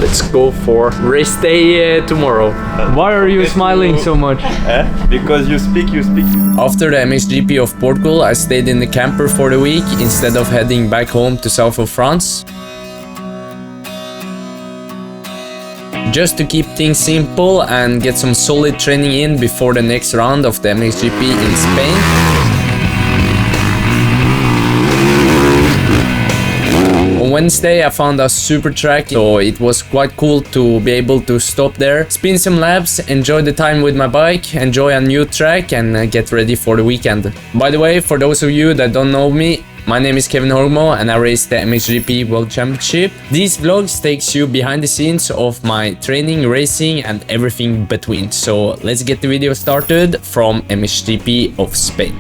let's go for race day tomorrow. Why are you smiling so much? Because you speak. After the MXGP of Portugal, I stayed in the camper for the week instead of heading back home to south of France. Just to keep things simple and get some solid training in before the next round of the MXGP in Spain. On Wednesday I found a super track, so it was quite cool to be able to stop there, spin some laps, enjoy the time with my bike, enjoy a new track and get ready for the weekend. By the way, for those of you that don't know me, my name is Kevin Horgmo and I race the MXGP World Championship. These vlogs takes you behind the scenes of my training, racing and everything between. So let's get the video started from MXGP of Spain.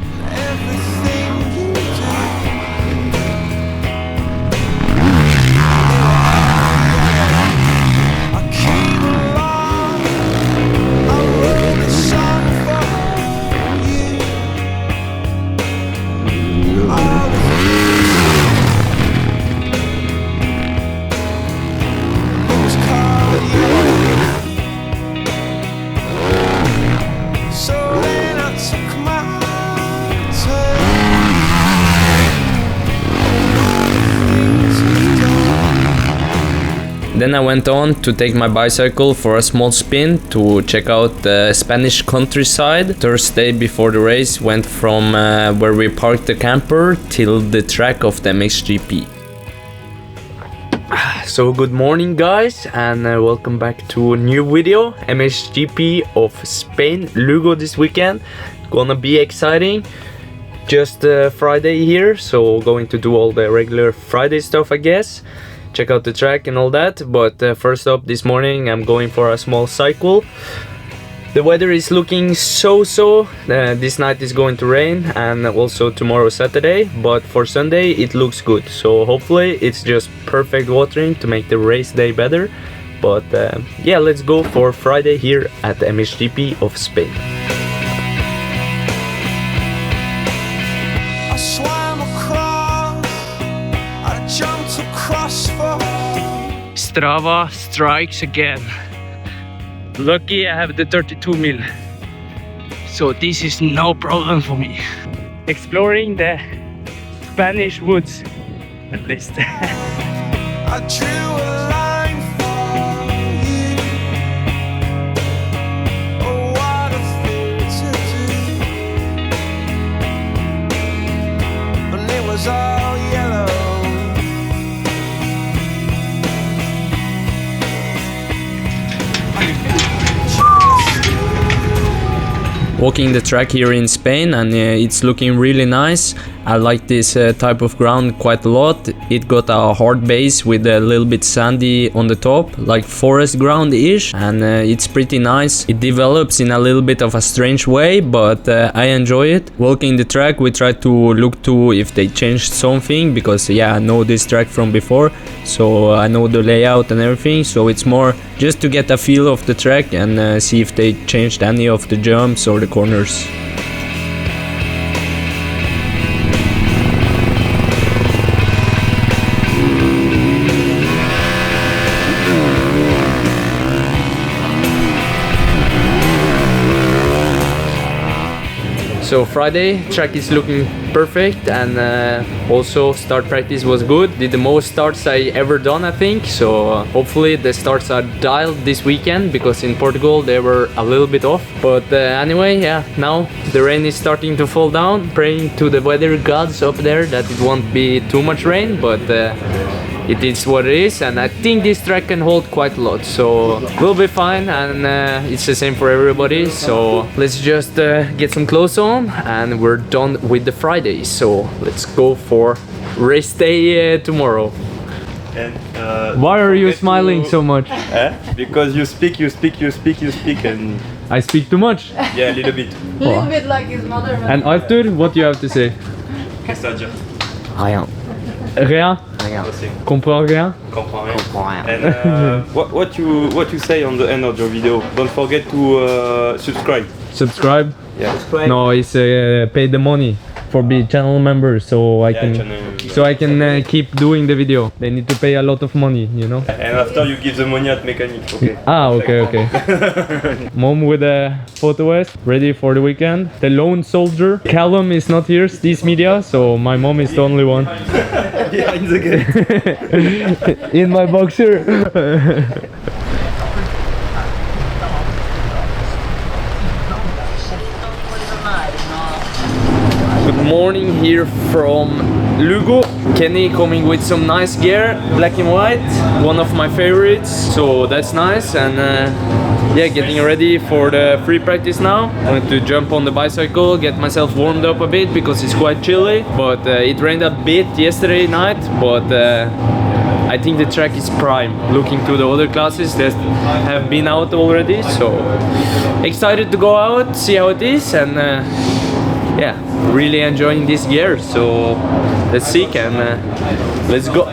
Then I went on to take my bicycle for a small spin to check out the Spanish countryside. Thursday before the race went from where we parked the camper till the track of the MXGP. So good morning guys and welcome back to a new video. MXGP of Spain, Lugo this weekend. Gonna be exciting. Just Friday here, so going to do all the regular Friday stuff I guess. Check out the track and all that, but first up this morning I'm going for a small cycle. The weather is looking so-so. This night is going to rain and also tomorrow Saturday, but for Sunday it looks good, so hopefully it's just perfect watering to make the race day better. But yeah, let's go for Friday here at the MXGP of Spain. I swam across, I jumped across for Strava strikes again. Lucky I have the 32 mil, so this is no problem for me. Exploring the Spanish woods, at least. I drew a line for you. Oh, what a thing to do. But it was all yellow. Walking the track here in Spain and it's looking really nice. I like this type of ground quite a lot. It got a hard base with a little bit sandy on the top, like forest ground-ish, and it's pretty nice. It develops in a little bit of a strange way, but I enjoy it. Walking the track, we try to look to if they changed something, because yeah, I know this track from before, so I know the layout and everything, so it's more just to get a feel of the track and see if they changed any of the jumps or the corners. So Friday, track is looking perfect and also start practice was good. Did the most starts I ever done I think, so hopefully the starts are dialed this weekend because in Portugal they were a little bit off. But anyway, yeah, now the rain is starting to fall down, praying to the weather gods up there that it won't be too much rain, but it is what it is, and I think this track can hold quite a lot, so we'll be fine, and it's the same for everybody. So let's just get some clothes on and we're done with the Friday, so let's go for race day tomorrow. And why are you smiling so much? Because you speak and I speak too much. yeah, a little bit. A little bit like his mother. And Arthur, what do you have to say? Qu'est-ce que ça veut dire? Rien. Rien? Comprends rien? Comprends rien. And what you say on the end of your video? Don't forget to subscribe. Subscribe? Yeah. No, it's pay the money for be channel member, so I can. Channel. so I can keep doing the video. They need to pay a lot of money, you know. And after you give the money at mechanic, okay? Ah, okay, okay. Mom with a photo S, ready for the weekend. The lone soldier. Callum is not here, Steve's media, so my mom is the only one. Yeah, in the gate. In my boxer. Good morning here from Lugo. Kenny coming with some nice gear, black and white, one of my favorites, so that's nice. And yeah, getting ready for the free practice now. I'm going to jump on the bicycle, get myself warmed up a bit because it's quite chilly, but it rained a bit yesterday night, but I think the track is prime. Looking to the other classes that have been out already, so excited to go out, see how it is, and yeah, really enjoying this gear. So let's see, and let's go.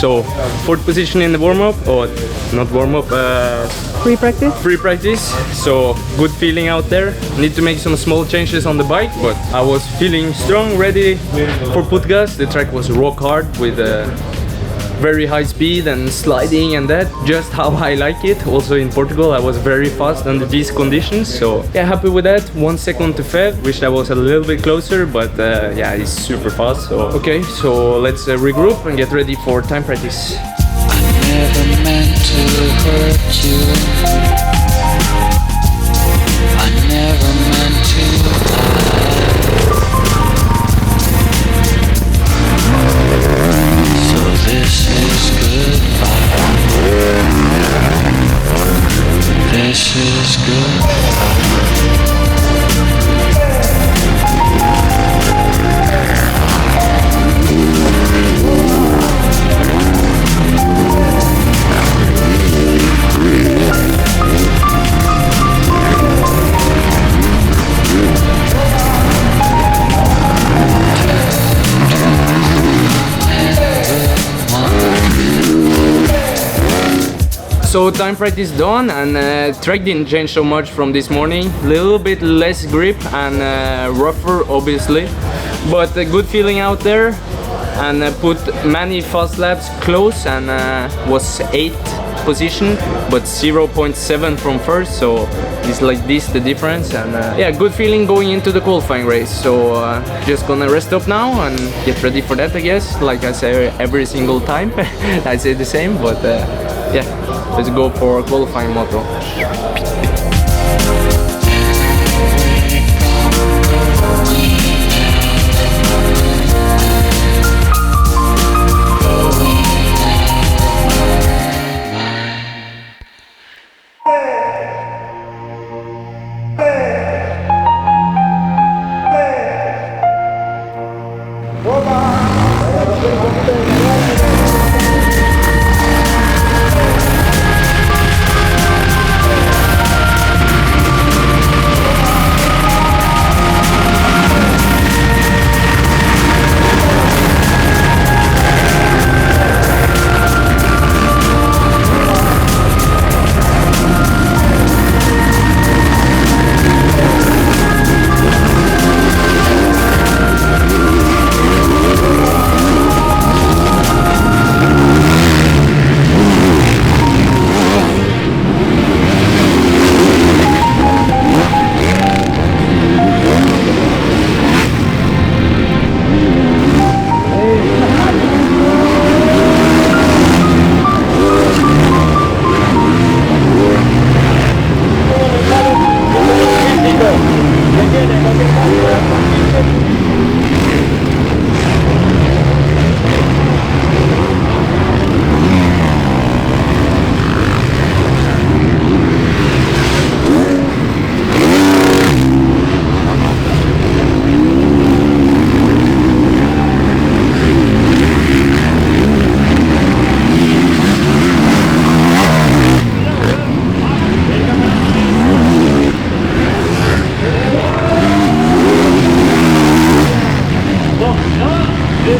So, fourth position in the warm-up, or not warm-up, Free practice? free practice. So, good feeling out there. Need to make some small changes on the bike, but I was feeling strong, ready for Pukkservice. The track was rock hard with very high speed and sliding and that, just how I like it. Also in Portugal I was very fast under these conditions, so yeah, happy with that. 1 second to Fev, wish I was a little bit closer, but yeah, he's super fast. So okay, so let's regroup and get ready for time practice. I never meant to hurt you. I never meant to lie. So this is goodbye. This is goodbye. So time practice done, and track didn't change so much from this morning. Little bit less grip and rougher, obviously, but a good feeling out there. And put many fast laps close, and was 8th position, but 0.7 from first. So it's like this the difference, and yeah, good feeling going into the qualifying race. So just gonna rest up now and get ready for that, I guess. Like I say every single time, I say the same, but yeah, let's go for qualifying moto.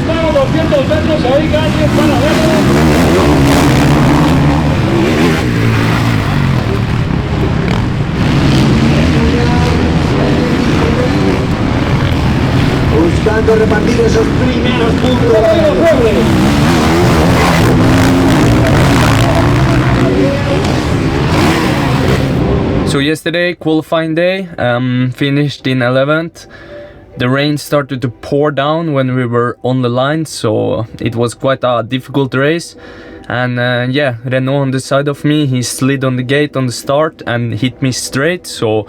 estamos 200 metros, ahí calle para verlo. Buscando repartir esos primeros puntos. So yesterday, qualifying day, finished in 11th. The rain started to pour down when we were on the line, so it was quite a difficult race. And yeah, Renault on the side of me, he slid on the gate on the start and hit me straight, so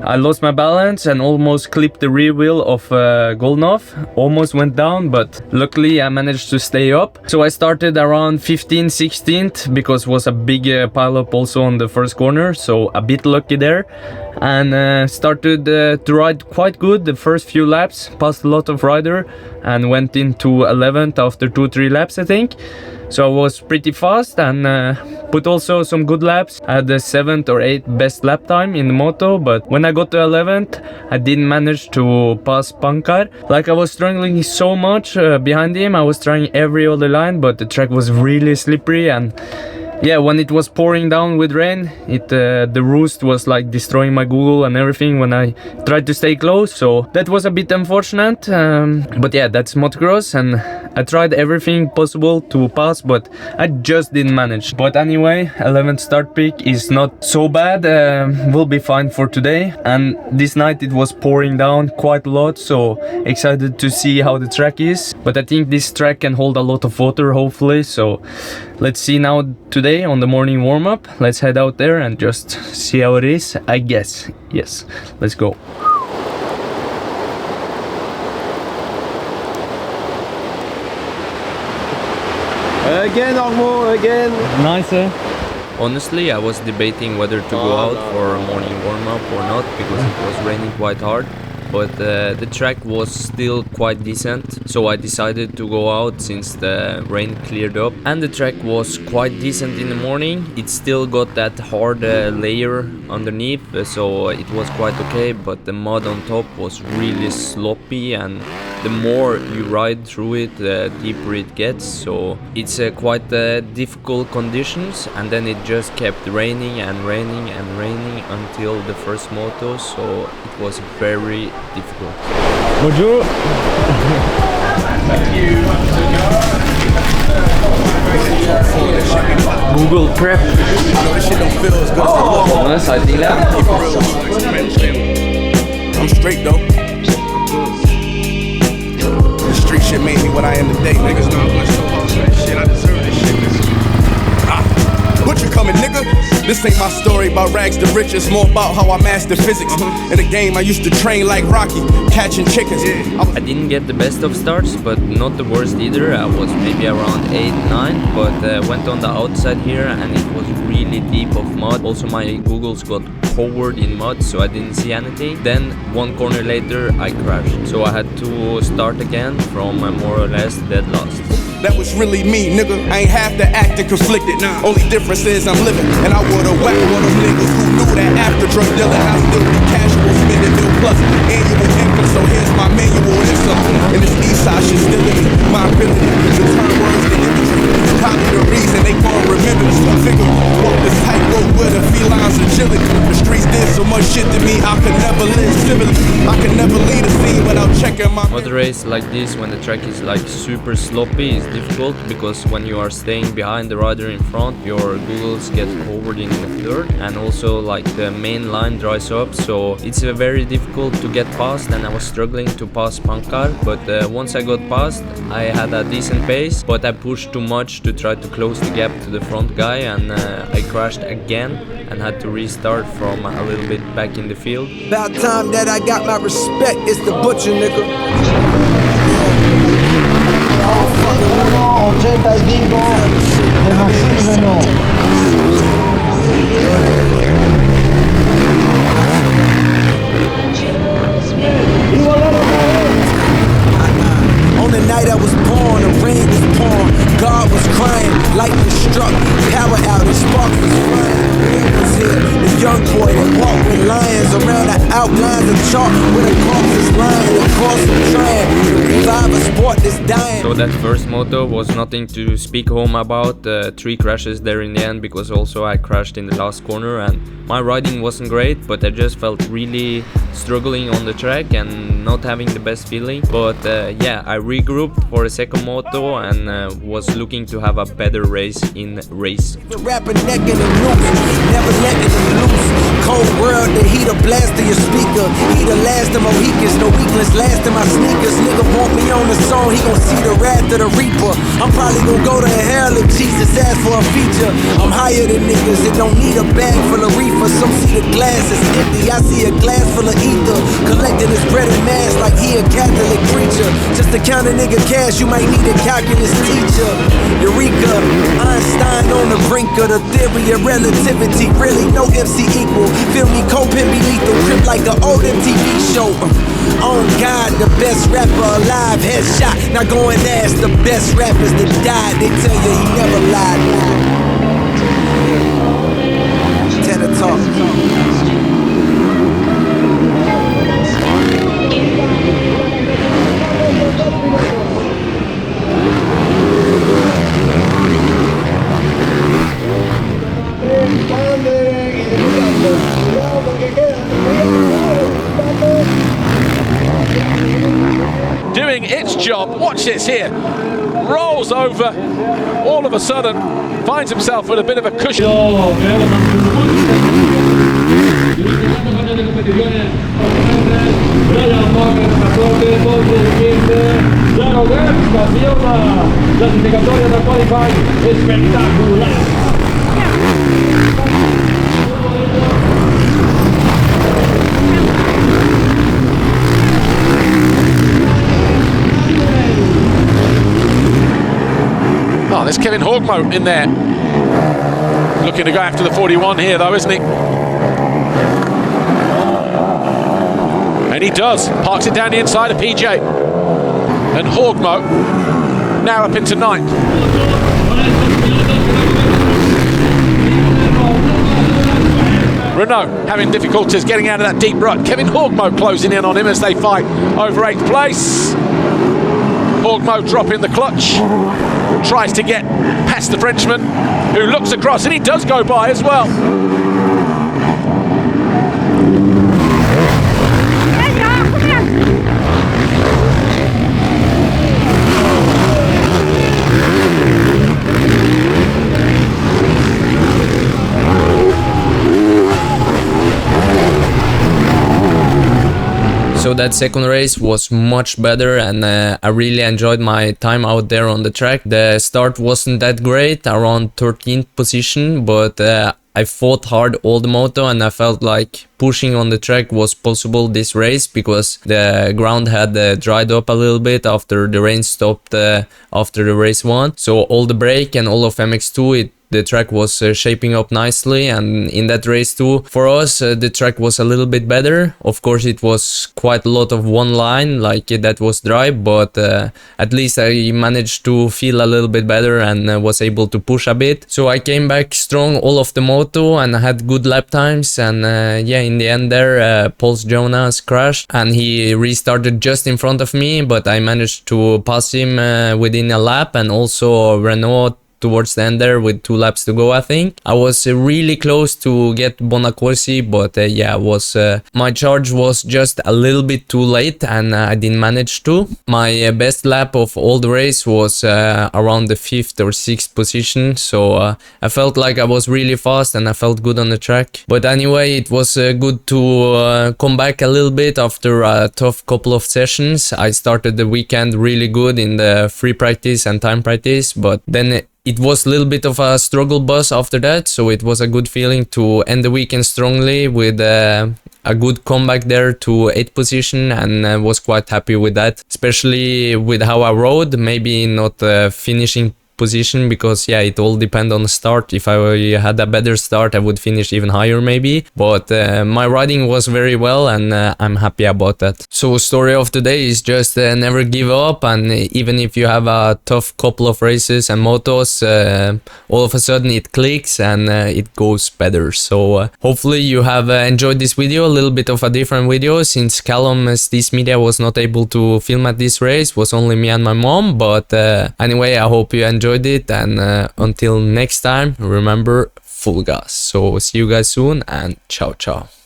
I lost my balance and almost clipped the rear wheel of Golnov. Almost went down, but luckily I managed to stay up. So I started around 15th, 16th, because it was a big pile-up also on the first corner, so a bit lucky there. And started to ride quite good the first few laps, passed a lot of rider and went into 11th after 2-3 laps, I think. So I was pretty fast and put also some good laps. I had the 7th or 8th best lap time in the moto, but when I got to 11th, I didn't manage to pass Pankar. Like, I was struggling so much behind him. I was trying every other line, but the track was really slippery, and yeah, when it was pouring down with rain, the roost was like destroying my Google and everything when I tried to stay close, so that was a bit unfortunate. But yeah, that's motocross, and I tried everything possible to pass, but I just didn't manage. But anyway, 11th start pick is not so bad. We'll be fine for today. And this night it was pouring down quite a lot, so excited to see how the track is. But I think this track can hold a lot of water, hopefully, so let's see now today on the morning warm-up. Let's head out there and just see how it is, I guess. Yes, let's go. Again, Horgmo, again. Nice, eh? Honestly, I was debating whether to go out for a morning warm-up or not, because it was raining quite hard. But the track was still quite decent, so I decided to go out since the rain cleared up. And the track was quite decent in the morning. It still got that hard layer underneath, so it was quite okay, but the mud on top was really sloppy, and the more you ride through it, the deeper it gets, so it's quite difficult conditions. And then it just kept raining and raining and raining until the first moto, so it was very difficult. Bonjour. Google prep. Nice, I think that. I'm straight though. The street shit made me what I am today. Niggas know I'm so hard for this shit. I deserve this shit. What you coming, nigga? This ain't my story about rags to riches, more about how I mastered physics. In the game, I used to train like Rocky, catching chickens. I didn't get the best of starts, but not the worst either. I was maybe around 8, 9, but went on the outside here and it was really deep of mud. Also my googles got covered in mud, so I didn't see anything. Then one corner later, I crashed. So I had to start again from more or less dead last. That was really me, nigga. I ain't have to act and conflicted. Only difference is I'm living, and I would've whacked one of them niggas who knew that after drug dealing, I still be casual, spending mil plus annual income. So here's my manual income, and this east side shit still in me. My ability to turn words to imagery, probably the reason they gon' remember this figure. Walk this tightrope with a feline's agility. The streets did so much shit to me, I could never live civilly. I could never lead a scene without checking my. Motor race like this, when the track is like super sloppy, is difficult, because when you are staying behind the rider in front, your googles get covered in the dirt, and also like the main line dries up, so it's very difficult to get past. And I was struggling to pass Pankar, but once I got past, I had a decent pace, but I pushed too much to try to close the gap to the front guy, and I crashed again and had to restart from a little bit back in the field. About time that I got my respect, it's the butcher, nigga. 85 de Maxime Renault. On the night I was born, the rain was pouring, God was crying, lightning struck, power out, and sparks was flying. was here. The young boy that walked with lions around the outlines of chalk with a corpse lying across the train. To revive a sport that's dying. So that first moto was nothing to speak home about. 3 crashes there in the end, because also I crashed in the last corner and my riding wasn't great, but I just felt really struggling on the track and not having the best feeling. But yeah, I regrouped for a second moto and was looking to have a better race in race. Rapper necking and loose, never letting them loose. Cold world, the heat a blast to your speaker. He the last of Mohicans, no weakness last in my sneakers. Nigga want me on the song, he gon' see the wrath of the reaper. I'm probably gon' go to hell if Jesus asks for a feature. I'm higher than niggas, it don't need a bag full of reefer. Some see the glass is empty, I see a glass full of ether. Collecting his bread and mass like he a Catholic preacher. Just to count a nigga cash, you might need a calculus teacher. Eureka, Einstein on the brink of the theory of relativity. Really no MC equal. Feel me, co-pin be lethal. Crip like an old MTV show. On God, the best rapper alive. Headshot, now go and ask the best rappers that died. They tell you he never lied. Tell the talk. Doing its job. Watch this here. Rolls over. All of a sudden, finds himself with a bit of a cushion. Oh, there's Kevin Horgmo in there. Looking to go after the 41 here though, isn't he? And he does. Parks it down the inside of PJ. And Horgmo now up into 9th. Renault having difficulties getting out of that deep rut. Kevin Horgmo closing in on him as they fight over 8th place. Horgmo dropping the clutch. Tries to get past the Frenchman, who looks across, and he does go by as well. So that second race was much better, and I really enjoyed my time out there on the track. The start wasn't that great, around 13th position, but I fought hard all the moto, and I felt like pushing on the track was possible this race because the ground had dried up a little bit after the rain stopped after the race 1. So all the brake and all of MX2, the track was shaping up nicely, and in that race too, for us, the track was a little bit better. Of course, it was quite a lot of one line, like that was dry, but at least I managed to feel a little bit better and was able to push a bit. So I came back strong all of the moto and had good lap times, and yeah, in the end there, Paul's Jonas crashed and he restarted just in front of me, but I managed to pass him within a lap, and also Renault towards the end there with 2 laps to go, I think. I was really close to get Bonacorsi, but yeah, my charge was just a little bit too late and I didn't manage to. My best lap of all the race was around the 5th or 6th position, so I felt like I was really fast and I felt good on the track. But anyway, it was good to come back a little bit after a tough couple of sessions. I started the weekend really good in the free practice and time practice, but then it was a little bit of a struggle bus after that, so it was a good feeling to end the weekend strongly with a good comeback there to 8th position, and I was quite happy with that, especially with how I rode. Maybe not finishing position, because yeah, it all depends on the start. If I had a better start, I would finish even higher maybe, but my riding was very well, and I'm happy about that. So story of today is just never give up, and even if you have a tough couple of races and motos, all of a sudden it clicks and it goes better. So hopefully you have enjoyed this video, a little bit of a different video, since Callum's this media was not able to film at this race, it was only me and my mom. But anyway, I hope you enjoyed it, and until next time, remember, full gas. So see you guys soon, and ciao ciao.